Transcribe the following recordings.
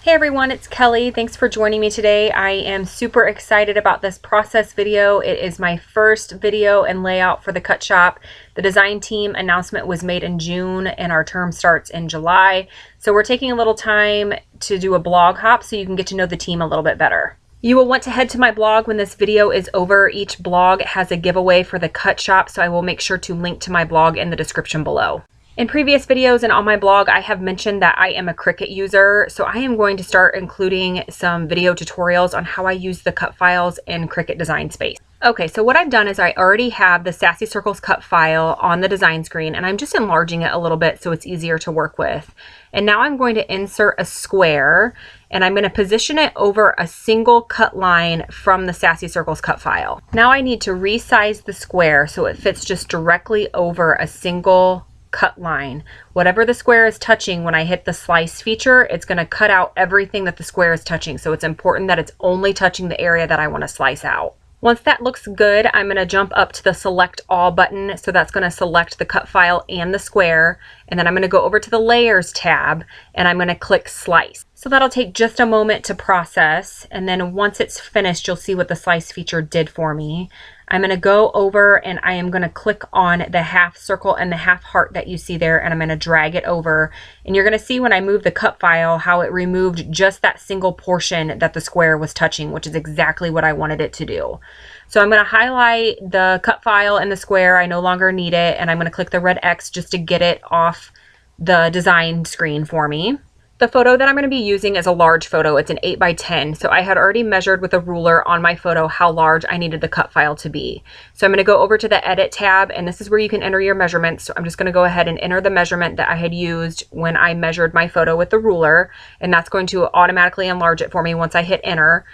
Hey everyone, it's Kelly. Thanks for joining me today. I am super excited about this process video. It is my first video and layout for the Cut Shop. The design team announcement was made in June and our term starts in July. So we're taking a little time to do a blog hop so you can get to know the team a little bit better. You will want to head to my blog when this video is over. Each blog has a giveaway for the Cut Shop, so I will make sure to link to my blog in the description below. In previous videos and on my blog, I have mentioned that I am a Cricut user, so I am going to start including some video tutorials on how I use the cut files in Cricut Design Space. Okay, so what I've done is I already have the Sassy Circles cut file on the design screen, and I'm just enlarging it a little bit so it's easier to work with. And now I'm going to insert a square, and I'm going to position it over a single cut line from the Sassy Circles cut file. Now I need to resize the square so it fits just directly over a single cut line. Whatever the square is touching, when I hit the slice feature, it's going to cut out everything that the square is touching. So it's important that it's only touching the area that I want to slice out. Once that looks good, I'm going to jump up to the select all button. So that's going to select the cut file and the square. And then I'm going to go over to the layers tab and I'm going to click slice. So that'll take just a moment to process. And then once it's finished, you'll see what the slice feature did for me. I'm going to go over and I am going to click on the half circle and the half heart that you see there, and I'm going to drag it over. And you're going to see when I move the cut file how it removed just that single portion that the square was touching, which is exactly what I wanted it to do. So I'm going to highlight the cut file and the square. I no longer need it, and I'm going to click the red X just to get it off the design screen for me. The photo that I'm going to be using is a large photo. It's an 8x10. So I had already measured with a ruler on my photo how large I needed the cut file to be. So I'm going to go over to the edit tab, and this is where you can enter your measurements. So I'm just going to go ahead and enter the measurement that I had used when I measured my photo with the ruler, and that's going to automatically enlarge it for me once I hit enter.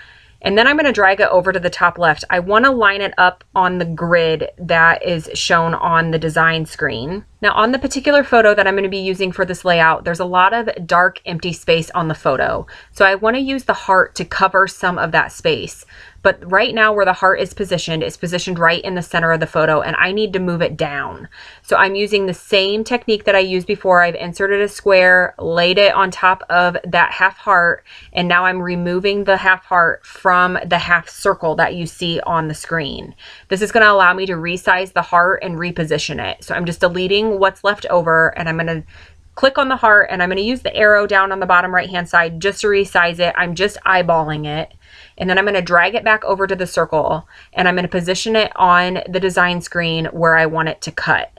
And then I'm going to drag it over to the top left. I want to line it up on the grid that is shown on the design screen. Now on the particular photo that I'm going to be using for this layout, there's a lot of dark empty space on the photo. So I want to use the heart to cover some of that space. But right now where the heart is positioned, it's positioned right in the center of the photo, and I need to move it down. So I'm using the same technique that I used before. I've inserted a square, laid it on top of that half heart, and now I'm removing the half heart from the half circle that you see on the screen. This is going to allow me to resize the heart and reposition it. So I'm just deleting what's left over, and I'm going to click on the heart, and I'm going to use the arrow down on the bottom right hand side just to resize it. I'm just eyeballing it. And then I'm going to drag it back over to the circle, and I'm going to position it on the design screen where I want it to cut.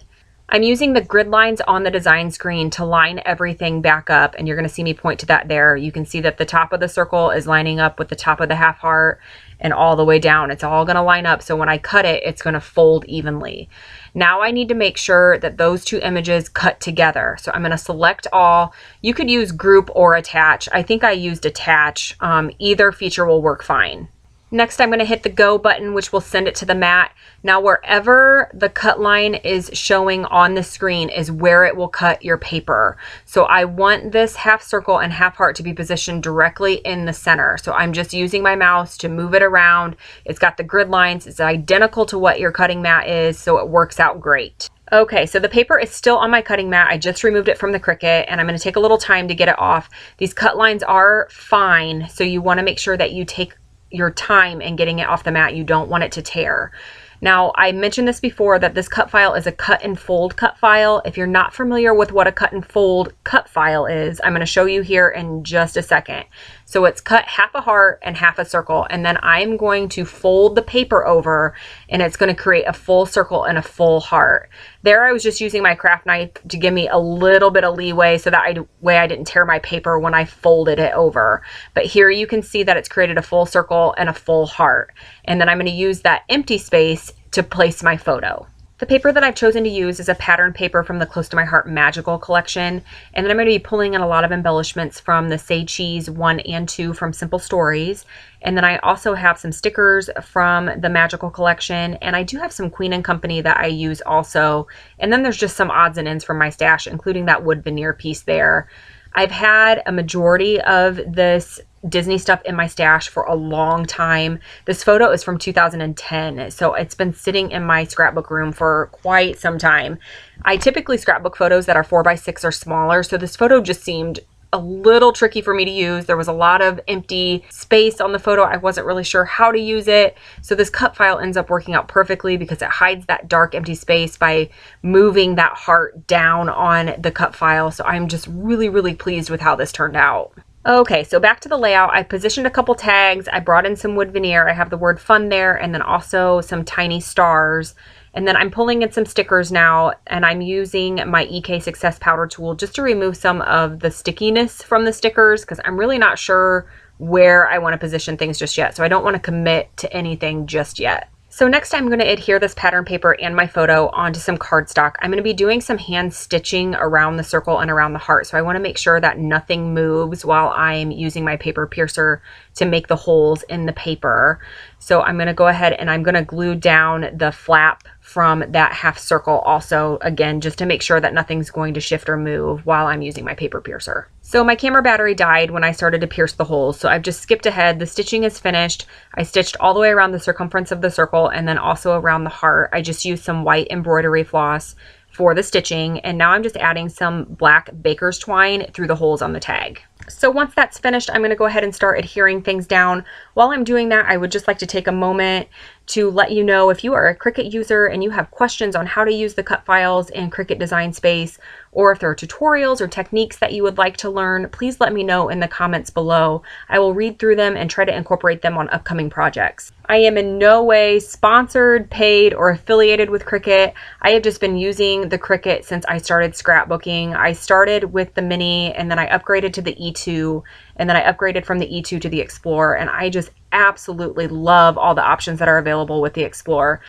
I'm using the grid lines on the design screen to line everything back up, and you're going to see me point to that there. You can see that the top of the circle is lining up with the top of the half heart and all the way down. It's all going to line up, so when I cut it, it's going to fold evenly. Now I need to make sure that those two images cut together. So I'm going to select all. You could use group or attach. I think I used attach. Either feature will work fine. Next, I'm going to hit the go button, which will send it to the mat. Now, wherever the cut line is showing on the screen is where it will cut your paper. So I want this half circle and half heart to be positioned directly in the center. So I'm just using my mouse to move it around. It's got the grid lines. It's identical to what your cutting mat is, so it works out great. Okay, so the paper is still on my cutting mat. I just removed it from the Cricut, and I'm going to take a little time to get it off. These cut lines are fine, so you want to make sure that you take your time in getting it off the mat. You don't want it to tear. Now, I mentioned this before that this cut file is a cut and fold cut file. If you're not familiar with what a cut and fold cut file is, I'm going to show you here in just a second. So it's cut half a heart and half a circle, and then I'm going to fold the paper over, and it's going to create a full circle and a full heart. There I was just using my craft knife to give me a little bit of leeway so that I didn't tear my paper when I folded it over. But here you can see that it's created a full circle and a full heart. And then I'm going to use that empty space to place my photo. The paper that I've chosen to use is a pattern paper from the Close to My Heart Magical collection. And then I'm going to be pulling in a lot of embellishments from the Say Cheese 1 and 2 from Simple Stories. And then I also have some stickers from the Magical collection. And I do have some Queen & Company that I use also. And then there's just some odds and ends from my stash, including that wood veneer piece there. I've had a majority of this Disney stuff in my stash for a long time. This photo is from 2010, so it's been sitting in my scrapbook room for quite some time. I typically scrapbook photos that are 4x6 or smaller, so this photo just seemed a little tricky for me to use. There was a lot of empty space on the photo. I wasn't really sure how to use it. So this cut file ends up working out perfectly because it hides that dark empty space by moving that heart down on the cut file. So I'm just really, really pleased with how this turned out. Okay, so back to the layout. I positioned a couple tags. I brought in some wood veneer. I have the word fun there, and then also some tiny stars. And then I'm pulling in some stickers now, and I'm using my EK Success powder tool just to remove some of the stickiness from the stickers because I'm really not sure where I want to position things just yet. So I don't want to commit to anything just yet. So next I'm going to adhere this pattern paper and my photo onto some cardstock. I'm going to be doing some hand stitching around the circle and around the heart. So I want to make sure that nothing moves while I'm using my paper piercer to make the holes in the paper. So I'm going to go ahead and I'm going to glue down the flap from that half circle also, again, just to make sure that nothing's going to shift or move while I'm using my paper piercer. So my camera battery died when I started to pierce the holes, so I've just skipped ahead. The stitching is finished. I stitched all the way around the circumference of the circle and then also around the heart. I just used some white embroidery floss for the stitching, and now I'm just adding some black baker's twine through the holes on the tag. So once that's finished, I'm going to go ahead and start adhering things down. While I'm doing that, I would just like to take a moment to let you know if you are a Cricut user and you have questions on how to use the cut files in Cricut Design Space, or if there are tutorials or techniques that you would like to learn, please let me know in the comments below. I will read through them and try to incorporate them on upcoming projects. I am in no way sponsored, paid, or affiliated with Cricut. I have just been using the Cricut since I started scrapbooking. I started with the Mini and then I upgraded to the E2, and then I upgraded from the E2 to the Explorer, and I just absolutely love all the options that are available with the Explorer.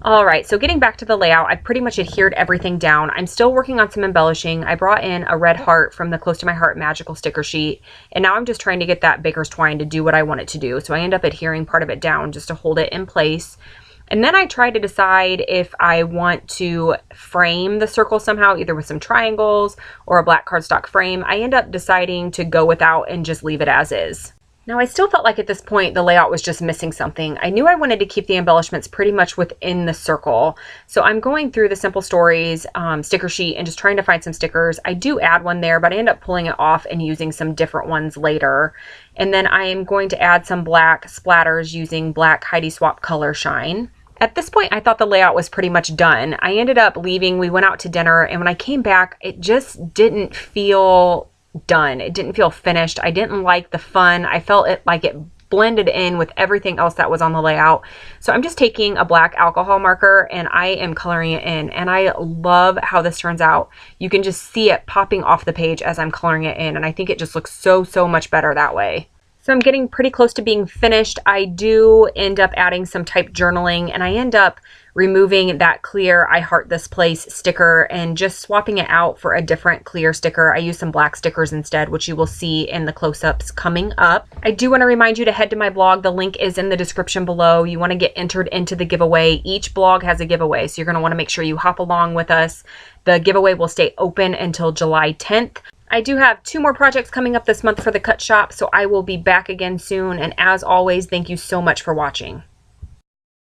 All right, so getting back to the layout, I've pretty much adhered everything down. I'm still working on some embellishing. I brought in a red heart from the Close to My Heart magical sticker sheet, and now I'm just trying to get that baker's twine to do what I want it to do. So I end up adhering part of it down just to hold it in place. And then I try to decide if I want to frame the circle somehow, either with some triangles or a black cardstock frame. I end up deciding to go without and just leave it as is. Now, I still felt like at this point the layout was just missing something. I knew I wanted to keep the embellishments pretty much within the circle. So I'm going through the Simple Stories sticker sheet and just trying to find some stickers. I do add one there, but I end up pulling it off and using some different ones later. And then I am going to add some black splatters using black Heidi Swapp Color Shine. At this point, I thought the layout was pretty much done. I ended up leaving. We went out to dinner, and when I came back, it just didn't feel done. It didn't feel finished. I didn't like the fun. I felt like it blended in with everything else that was on the layout. So I'm just taking a black alcohol marker and I am coloring it in, and I love how this turns out. You can just see it popping off the page as I'm coloring it in, and I think it just looks so much better that way. So I'm getting pretty close to being finished. I do end up adding some type journaling, and I end up removing that clear I Heart This Place sticker and just swapping it out for a different clear sticker. I use some black stickers instead, which you will see in the close-ups coming up. I do want to remind you to head to my blog. The link is in the description below. You want to get entered into the giveaway. Each blog has a giveaway, so you're going to want to make sure you hop along with us. The giveaway will stay open until July 10th. I do have 2 more projects coming up this month for the Cut Shop, so I will be back again soon. And as always, thank you so much for watching.